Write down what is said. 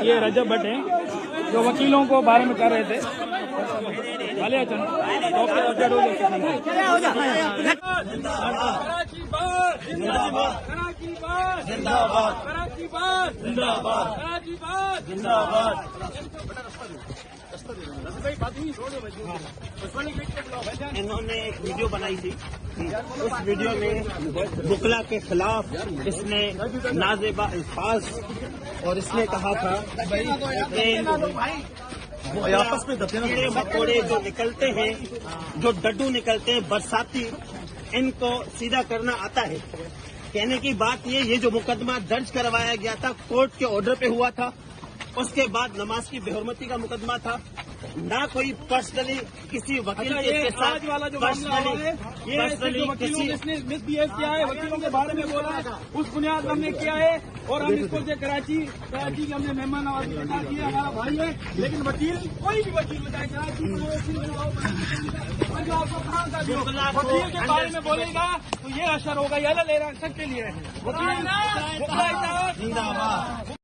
ये रजब भट्ट हैं जो वकीलों को बारे में कर रहे थे। इन्होंने एक वीडियो बनाई थी, उस वीडियो में बुकला के खिलाफ इसने नाजेबा अल्फाज और इसने कहा था आपस में कीड़े मकोड़े जो निकलते हैं, जो डड्डू निकलते हैं बरसाती, इनको सीधा करना आता है। कहने की बात ये जो मुकदमा दर्ज करवाया गया था कोर्ट के ऑर्डर पे हुआ था, उसके बाद नमाज की बेहुरमती का मुकदमा था, ना कोई पर्सनली किसी वकील के साथ वाला जो मामला है ये वकीलों जिसने मिसबिहेव किया है, वकीलों के बारे में बोला है, उस बुनियाद पर हमने किया है। और हम इसको जो कराची के हमने मेहमान नवाजी के साथ किया, हमारा भाई है, लेकिन वकील कोई भी वकील बताए कराची वकील के बारे में बोलेगा तो ये असर होगा, ये ले रहा है सबके लिए वकील।